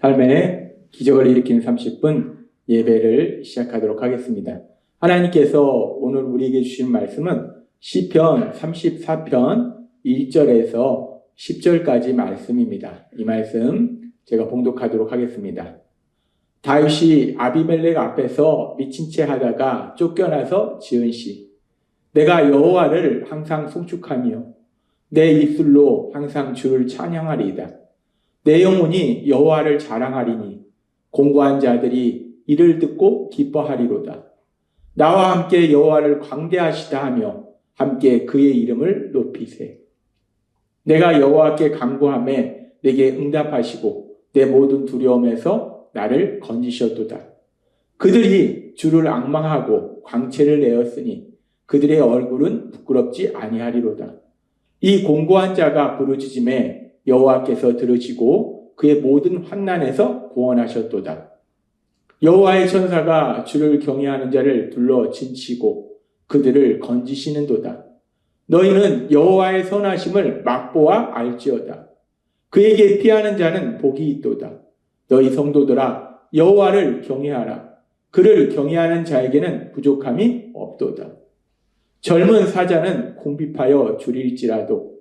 삶의 기적을 일으키는 30분 예배를 시작하도록 하겠습니다. 하나님께서 오늘 우리에게 주신 말씀은 시편 34편 1절에서 10절까지 말씀입니다. 이 말씀 제가 봉독하도록 하겠습니다. 다윗이 아비멜렉 앞에서 미친 채 하다가 쫓겨나서 지은 시. 내가 여호와를 항상 송축하며 내 입술로 항상 주를 찬양하리이다. 내 영혼이 여호와를 자랑하리니 공고한 자들이 이를 듣고 기뻐하리로다. 나와 함께 여호와를 광대하시다 하며 함께 그의 이름을 높이세. 내가 여호와께 간구하매 내게 응답하시고 내 모든 두려움에서 나를 건지셨도다. 그들이 주를 앙망하고 광채를 내었으니 그들의 얼굴은 부끄럽지 아니하리로다. 이 공고한 자가 부르짖음에 여호와께서 들으시고 그의 모든 환난에서 구원하셨도다. 여호와의 천사가 주를 경외하는 자를 둘러 진치고 그들을 건지시는도다. 너희는 여호와의 선하심을 맛보아 알지어다. 그에게 피하는 자는 복이 있도다. 너희 성도들아 여호와를 경외하라. 그를 경외하는 자에게는 부족함이 없도다. 젊은 사자는 궁핍하여 줄일지라도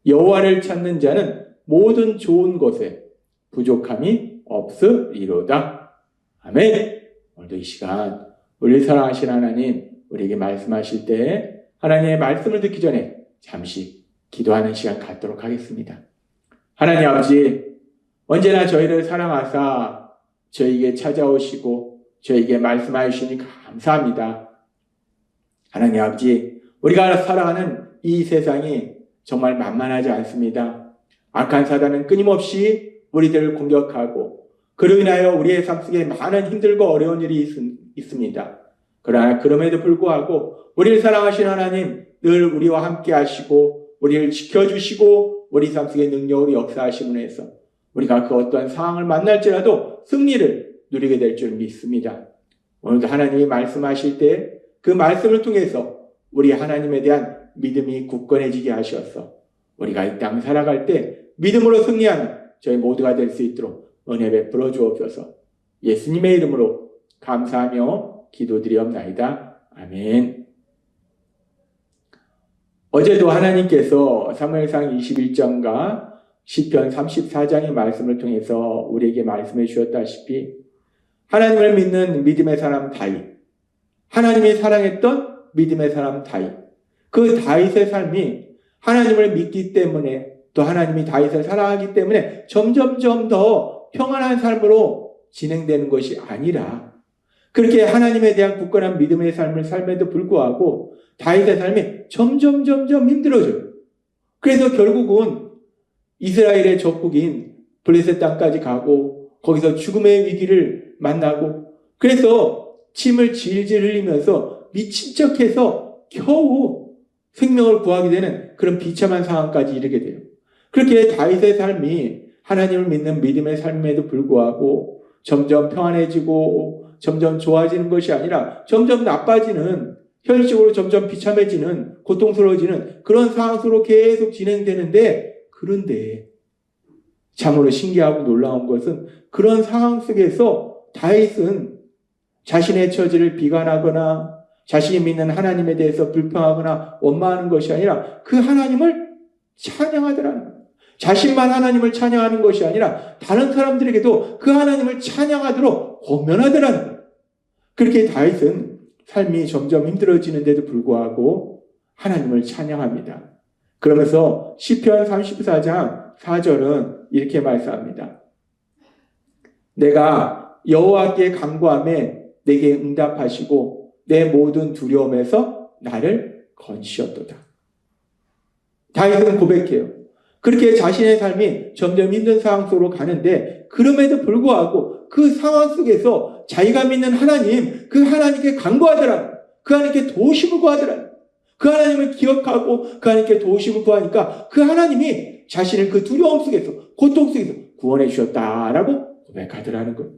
여호와를 찾는 자는 모든 좋은 것에 부족함이 없으리로다. 아멘. 오늘도 이 시간 우리 사랑하신 하나님 우리에게 말씀하실 때 하나님의 말씀을 듣기 전에 잠시 기도하는 시간 갖도록 하겠습니다. 하나님 아버지, 언제나 저희를 사랑하사 저희에게 찾아오시고 저희에게 말씀하여 주시니 감사합니다. 하나님 아버지, 우리가 살아가는 이 세상이 정말 만만하지 않습니다. 악한 사단은 끊임없이 우리들을 공격하고 그로 인하여 우리의 삶 속에 많은 힘들고 어려운 일이 있습니다. 그러나 그럼에도 불구하고 우리를 사랑하신 하나님 늘 우리와 함께 하시고 우리를 지켜주시고 우리 삶 속에 능력으로 역사하심으로 해서 우리가 그 어떠한 상황을 만날지라도 승리를 누리게 될 줄 믿습니다. 오늘도 하나님이 말씀하실 때 그 말씀을 통해서 우리 하나님에 대한 믿음이 굳건해지게 하셔서 우리가 이 땅 살아갈 때 믿음으로 승리하는 저희 모두가 될 수 있도록 은혜 베풀어 주옵소서. 예수님의 이름으로 감사하며 기도드리옵나이다. 아멘. 어제도 하나님께서 사무엘상 21장과 시편 34장의 말씀을 통해서 우리에게 말씀해 주셨다시피 하나님을 믿는 믿음의 사람 다윗, 하나님이 사랑했던 믿음의 사람 다윗, 그 다윗의 삶이 하나님을 믿기 때문에 또 하나님이 다윗을 사랑하기 때문에 점점점 더 평안한 삶으로 진행되는 것이 아니라 그렇게 하나님에 대한 굳건한 믿음의 삶을 삶에도 불구하고 다윗의 삶이 점점 힘들어져요. 그래서 결국은 이스라엘의 적국인 블레셋 땅까지 가고 거기서 죽음의 위기를 만나고 그래서 침을 질질 흘리면서 미친 척해서 겨우 생명을 구하게 되는 그런 비참한 상황까지 이르게 돼요. 그렇게 다윗의 삶이 하나님을 믿는 믿음의 삶에도 불구하고 점점 평안해지고 점점 좋아지는 것이 아니라 점점 나빠지는, 현실적으로 점점 비참해지는, 고통스러워지는 그런 상황 속으로 계속 진행되는데, 그런데 참으로 신기하고 놀라운 것은 그런 상황 속에서 다윗은 자신의 처지를 비관하거나 자신이 믿는 하나님에 대해서 불평하거나 원망하는 것이 아니라 그 하나님을 찬양하더라는 거예요. 자신만 하나님을 찬양하는 것이 아니라 다른 사람들에게도 그 하나님을 찬양하도록 권면하더라는 거예요. 그렇게 다윗은 삶이 점점 힘들어지는데도 불구하고 하나님을 찬양합니다. 그러면서 시편 34장 4절은 이렇게 말씀합니다. 내가 여호와께 간구하매 내게 응답하시고 내 모든 두려움에서 나를 건지셨도다. 다윗은 고백해요. 그렇게 자신의 삶이 점점 힘든 상황 속으로 가는데 그럼에도 불구하고 그 상황 속에서 자기가 믿는 하나님, 그 하나님께 간구하더라. 그 하나님께 도우심을 구하더라. 그 하나님을 기억하고 그 하나님께 도우심을 구하니까 그 하나님이 자신을 그 두려움 속에서, 고통 속에서 구원해 주셨다라고 고백하더라는 거예요.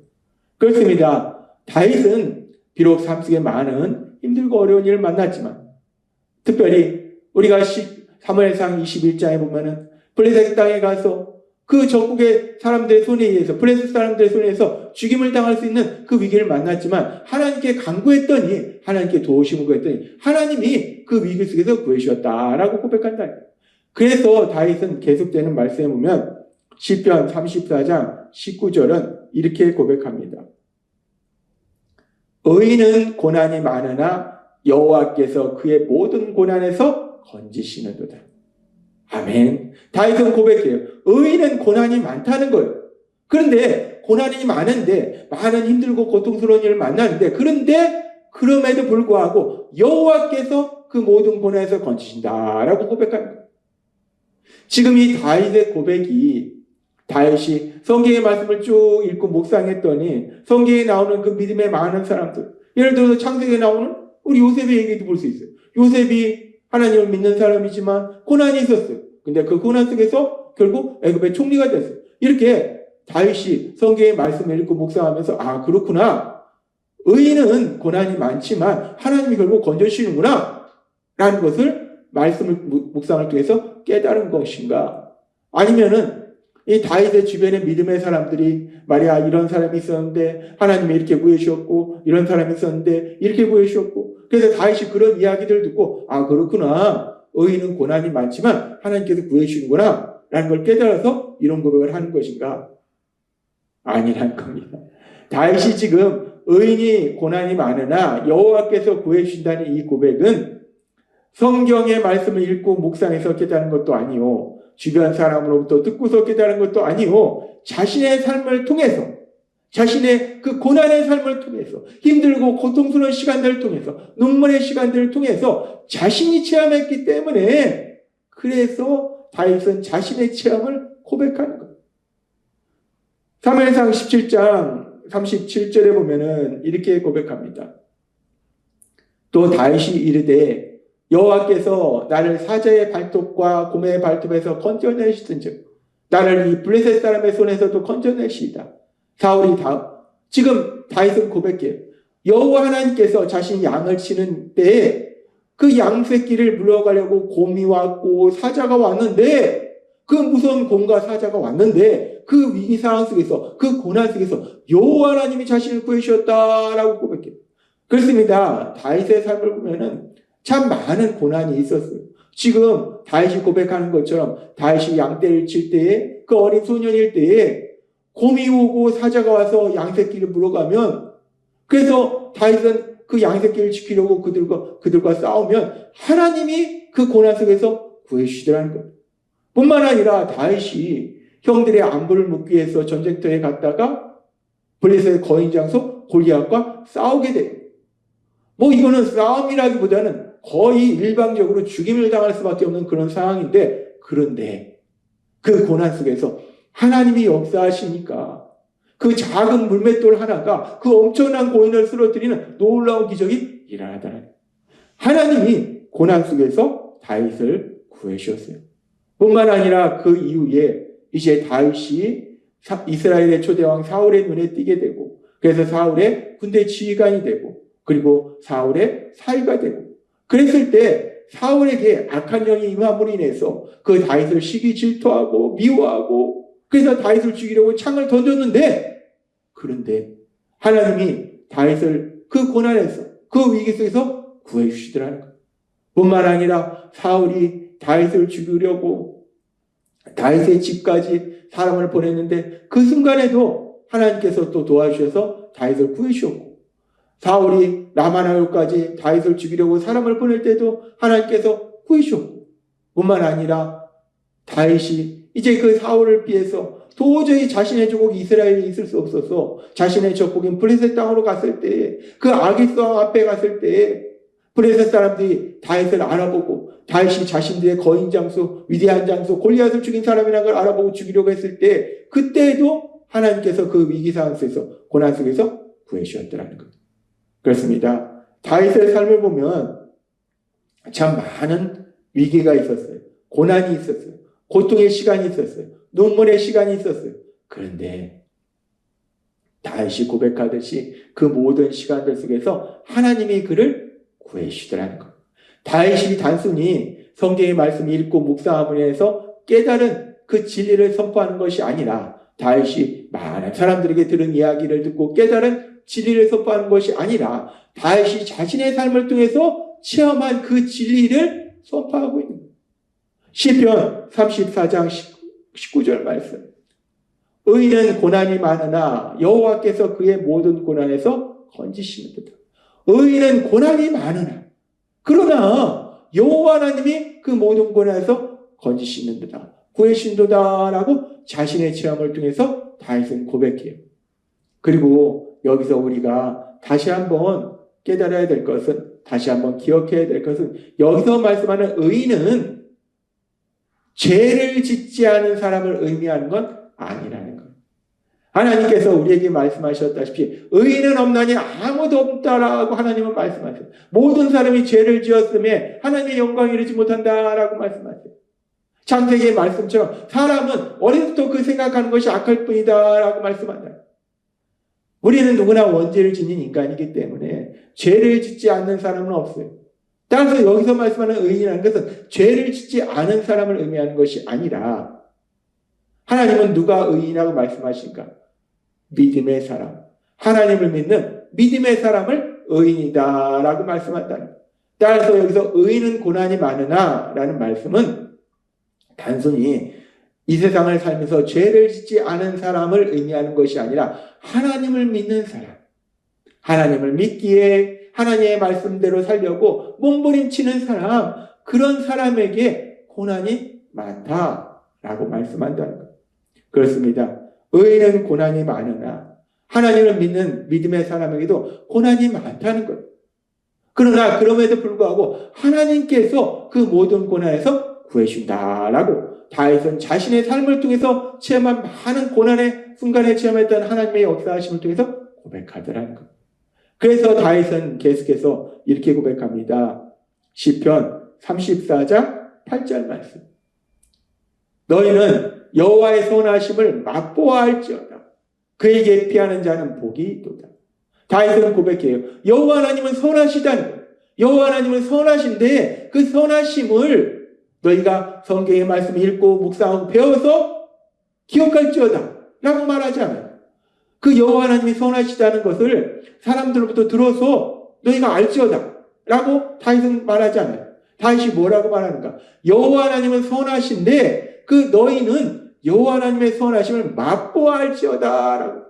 그렇습니다. 다윗은 비록 삶 속에 많은 힘들고 어려운 일을 만났지만 특별히 우리가 사무엘상 21장에 보면은 블레셋 땅에 가서 그 적국의 사람들의 손에 의해서, 블레셋 사람들의 손에 의해서 죽임을 당할 수 있는 그 위기를 만났지만 하나님께 간구했더니, 하나님께 도우심을 구했더니 하나님이 그 위기 속에서 구해주셨다라고 고백한다. 그래서 다윗은 계속되는 말씀에 보면 시편 34장 19절은 이렇게 고백합니다. 의인은 고난이 많으나 여호와께서 그의 모든 고난에서 건지시는도다. 아멘. 다윗은 고백해요. 의인은 고난이 많다는 거예요. 그런데 고난이 많은데, 많은 힘들고 고통스러운 일을 만나는데, 그런데 그럼에도 불구하고 여호와께서 그 모든 고난에서 건지신다라고 고백합니다. 지금 이 다윗의 고백이, 다윗이 성경의 말씀을 쭉 읽고 묵상했더니 성경에 나오는 그 믿음의 많은 사람들, 예를 들어서 창세기에 나오는 우리 요셉의 얘기도 볼 수 있어요. 요셉이 하나님을 믿는 사람이지만 고난이 있었어요. 근데 그 고난 속에서 결국 애굽의 총리가 됐어요. 이렇게 다윗이 성경의 말씀을 읽고 묵상하면서 아, 그렇구나. 의인은 고난이 많지만 하나님이 결국 건져주시는구나 라는 것을 말씀을 묵상을 통해서 깨달은 것인가? 아니면은 이 다윗의 주변의 믿음의 사람들이 말이야, 이런 사람이 있었는데 하나님이 이렇게 구해주셨고, 이런 사람이 있었는데 이렇게 구해주셨고, 그래서 다윗이 그런 이야기들을 듣고 아, 그렇구나. 의인은 고난이 많지만 하나님께서 구해주시는구나 라는 걸 깨달아서 이런 고백을 하는 것인가? 아니란 겁니다. 다윗이 지금 의인이 고난이 많으나 여호와께서 구해주신다는 이 고백은 성경의 말씀을 읽고 묵상해서 깨달은 것도 아니요, 주변 사람으로부터 듣고서 깨달은 것도 아니요, 자신의 삶을 통해서, 자신의 그 고난의 삶을 통해서, 힘들고 고통스러운 시간들을 통해서, 눈물의 시간들을 통해서 자신이 체험했기 때문에, 그래서 다윗은 자신의 체험을 고백하는 거예요. 사무엘상 17장 37절에 보면은 이렇게 고백합니다. 또 다윗이 이르되 여호와께서 나를 사자의 발톱과 곰의 발톱에서 건져내시든즉 나를 이 블레셋 사람의 손에서도 건져내시이다. 사울이 지금 다윗은 고백해요. 여호와 하나님께서 자신이 양을 치는 때에 그 양새끼를 물어가려고 곰이 왔고 사자가 왔는데, 그 무서운 곰과 사자가 왔는데 그 위기 상황 속에서, 그 고난 속에서 여호와 하나님이 자신을 구해주셨다라고 고백해요. 그렇습니다. 다윗의 삶을 보면은 참 많은 고난이 있었어요. 지금 다윗이 고백하는 것처럼 다윗이 양떼를 칠 때에, 그 어린 소년일 때에 곰이 오고 사자가 와서 양새끼를 물어가면, 그래서 다윗은 그 양새끼를 지키려고 그들과 싸우면 하나님이 그 고난 속에서 구해주시더라는 거예요. 뿐만 아니라 다윗이 형들의 안부를 묻기 위해서 전쟁터에 갔다가 블레셋의 거인 장소 골리앗과 싸우게 돼요. 이거는 싸움이라기보다는 거의 일방적으로 죽임을 당할 수밖에 없는 그런 상황인데, 그런데 그 고난 속에서 하나님이 역사하시니까 그 작은 물맷돌 하나가 그 엄청난 고인을 쓰러뜨리는 놀라운 기적이 일어나더라. 하나님이 고난 속에서 다윗을 구해주셨어요. 뿐만 아니라 그 이후에 이제 다윗이 이스라엘의 초대왕 사울의 눈에 띄게 되고, 그래서 사울의 군대 지휘관이 되고, 그리고 사울의 사위가 되고, 그랬을 때 사울에게 악한 영이 임함으로 인해서 그 다윗을 시기 질투하고 미워하고, 그래서 다윗을 죽이려고 창을 던졌는데, 그런데 하나님이 다윗을 그 고난에서, 그 위기 속에서 구해주시더라는 거예요. 뿐만 아니라 사울이 다윗을 죽이려고 다윗의 집까지 사람을 보냈는데 그 순간에도 하나님께서 또 도와주셔서 다윗을 구해주셨고, 사울이 라마나요까지 다윗을 죽이려고 사람을 보낼 때도 하나님께서 구해주셨고, 뿐만 아니라 다윗이 이제 그 사울을 피해서 도저히 자신의 조국 이스라엘에 있을 수 없어서 자신의 적국인 블레셋 땅으로 갔을 때, 그 아기스왕 앞에 갔을 때 블레셋 사람들이 다윗을 알아보고, 다윗이 자신들의 거인 장수, 위대한 장수 골리앗을 죽인 사람이라는 걸 알아보고 죽이려고 했을 때, 그때에도 하나님께서 그 위기 상황 속에서, 고난 속에서 구해주셨더라는 겁니다. 그렇습니다. 다윗의 삶을 보면 참 많은 위기가 있었어요. 고난이 있었어요. 고통의 시간이 있었어요. 눈물의 시간이 있었어요. 그런데 다윗이 고백하듯이 그 모든 시간들 속에서 하나님이 그를 구해주시더라는 것. 다윗이 단순히 성경의 말씀을 읽고 묵상함으로 해서 깨달은 그 진리를 선포하는 것이 아니라 다윗이 많은 사람들에게 들은 이야기를 듣고 깨달은 진리를 선포하는 것이 아니라 다윗이 자신의 삶을 통해서 체험한 그 진리를 선포하고 있는 거예요. 시편 34장 19절 말씀. 의인은 고난이 많으나 여호와께서 그의 모든 고난에서 건지시는도다. 의인은 고난이 많으나 그러나 여호와 하나님이 그 모든 고난에서 건지시는도다. 구해신도다라고 자신의 체험을 통해서 다윗은 고백해요. 그리고 여기서 우리가 다시 한번 깨달아야 될 것은, 다시 한번 기억해야 될 것은, 여기서 말씀하는 의인은 죄를 짓지 않은 사람을 의미하는 건 아니라는 거예요. 하나님께서 우리에게 말씀하셨다시피 의인은 없나니 아무도 없다라고 하나님은 말씀하세요. 모든 사람이 죄를 지었음에 하나님의 영광에 이르지 못한다라고 말씀하세요. 창세기의 말씀처럼 사람은 어려서부터 그 생각하는 것이 악할 뿐이다라고 말씀한다. 우리는 누구나 원죄를 지닌 인간이기 때문에 죄를 짓지 않는 사람은 없어요. 따라서 여기서 말씀하는 의인이라는 것은 죄를 짓지 않은 사람을 의미하는 것이 아니라, 하나님은 누가 의인이라고 말씀하실까? 믿음의 사람, 하나님을 믿는 믿음의 사람을 의인이다라고 말씀한다는 거예요. 따라서 여기서 의인은 고난이 많으나 라는 말씀은 단순히 이 세상을 살면서 죄를 짓지 않은 사람을 의미하는 것이 아니라 하나님을 믿는 사람, 하나님을 믿기에 하나님의 말씀대로 살려고 몸부림치는 사람, 그런 사람에게 고난이 많다라고 말씀한다는 거예요. 그렇습니다. 의인은 고난이 많으나 하나님을 믿는 믿음의 사람에게도 고난이 많다는 거예요. 그러나 그럼에도 불구하고 하나님께서 그 모든 고난에서 구해준다라고 다윗은 자신의 삶을 통해서 체험한 많은 고난의 순간에 체험했던 하나님의 역사하심을 통해서 고백하더라는 거예요. 그래서 다윗은 계속해서 이렇게 고백합니다. 시편 34장 8절 말씀. 너희는 여호와의 선하심을 맛보아 알지어다. 그에게 피하는 자는 복이 있도다. 다윗은 고백해요. 여호와 하나님은 선하시다는 거예요. 여호와 하나님은 선하신데 그 선하심을 너희가 성경의 말씀을 읽고 묵상하고 배워서 기억할지어다 라고 말하지 않아요. 그 여호와 하나님이 선하시다는 것을 사람들로부터 들어서 너희가 알지어다 라고 다윗은 말하지 않아요. 다윗이 뭐라고 말하는가? 여호와 하나님은 선하신데 그 너희는 여호와 하나님의 선하심을 맛보아 알지어다 라고.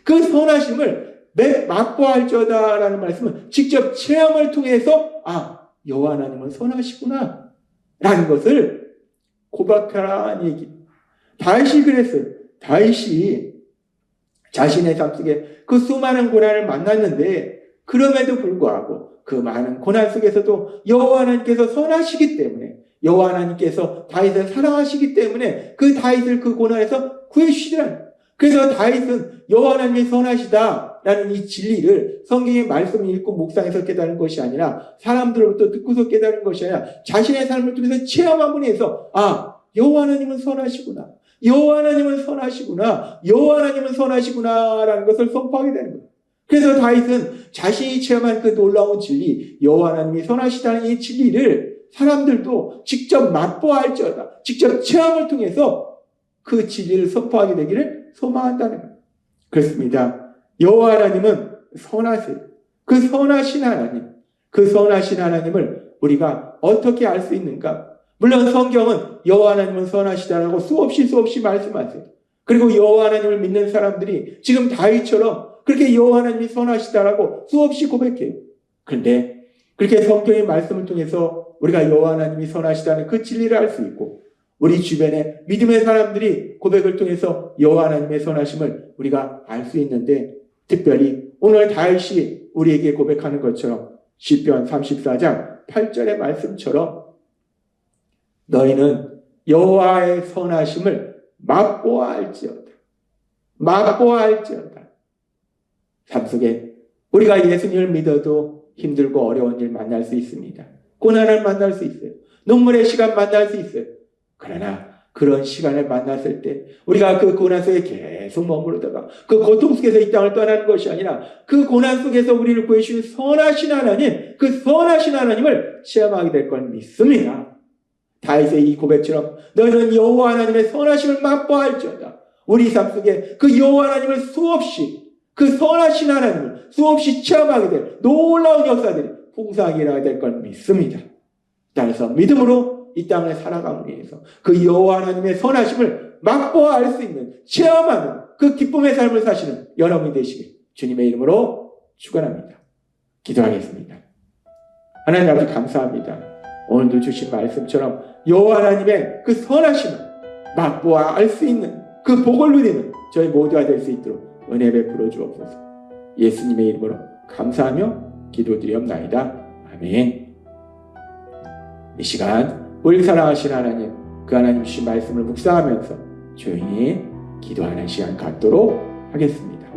그 선하심을 맛보아 알지어다 라는 말씀은 직접 체험을 통해서 여호와 하나님은 선하시구나 라는 것을 고백하라는 얘기. 다윗이 그랬어요. 다윗이 자신의 삶 속에 그 수많은 고난을 만났는데 그럼에도 불구하고 그 많은 고난 속에서도 여호와 하나님께서 선하시기 때문에, 여호와 하나님께서 다윗을 사랑하시기 때문에 그 다윗을 그 고난에서 구해주시더라는 거예요. 그래서 다윗은 여호와 하나님이 선하시다라는 이 진리를 성경의 말씀을 읽고 묵상해서 깨달은 것이 아니라 사람들로부터 듣고서 깨달은 것이 아니라 자신의 삶을 통해서 체험함으로 해서 여호와 하나님은 선하시구나, 여호와 하나님은 선하시구나, 여호와 하나님은 선하시구나라는 것을 선포하게 되는 거예요. 그래서 다윗은 자신이 체험한 그 놀라운 진리, 여호와 하나님이 선하시다는 이 진리를 사람들도 직접 맛보아 알지어다, 직접 체험을 통해서 그 진리를 선포하게 되기를 소망한다는 거예요. 그렇습니다. 여호와 하나님은 선하세요. 그 선하신 하나님, 그 선하신 하나님을 우리가 어떻게 알 수 있는가? 물론 성경은 여호와 하나님은 선하시다라고 수없이 말씀하세요. 그리고 여호와 하나님을 믿는 사람들이 지금 다윗처럼 그렇게 여호와 하나님이 선하시다라고 수없이 고백해요. 그런데 그렇게 성경의 말씀을 통해서 우리가 여호와 하나님이 선하시다는 그 진리를 알 수 있고, 우리 주변에 믿음의 사람들이 고백을 통해서 여호와 하나님의 선하심을 우리가 알 수 있는데, 특별히 오늘 다윗이 우리에게 고백하는 것처럼 시편 34장 8절의 말씀처럼 너희는 여호와의 선하심을 맛보아 알지어다. 맛보아 알지어다. 삶 속에 우리가 예수님을 믿어도 힘들고 어려운 일 만날 수 있습니다. 고난을 만날 수 있어요. 눈물의 시간 만날 수 있어요. 그러나 그런 시간을 만났을 때 우리가 그 고난 속에 계속 머무르다가 그 고통 속에서 이 땅을 떠나는 것이 아니라 그 고난 속에서 우리를 구해주신 선하신 하나님, 그 선하신 하나님을 체험하게 될 걸 믿습니다. 다윗의 이 고백처럼 너희는 여호와 하나님의 선하심을 맛보아할지어다. 우리 삶 속에 그 여호와 하나님을 수없이, 그 선하신 하나님을 수없이 체험하게 될 놀라운 역사들이 풍성하게 일어나게 될 걸 믿습니다. 따라서 믿음으로 이 땅을 살아가기 위해서 그 여호와 하나님의 선하심을 맛보아 알 수 있는, 체험하는 그 기쁨의 삶을 사시는 여러분이 되시길 주님의 이름으로 축원합니다. 기도하겠습니다. 하나님 아버지 감사합니다. 오늘도 주신 말씀처럼 여호와 하나님의 그 선하심을 맛보아 알 수 있는 그 복을 누리는 저희 모두가 될 수 있도록 은혜 베풀어 주옵소서. 예수님의 이름으로 감사하며 기도드리옵나이다. 아멘. 이 시간 우리 사랑하신 하나님, 그 하나님 주신 말씀을 묵상하면서 조용히 기도하는 시간 갖도록 하겠습니다.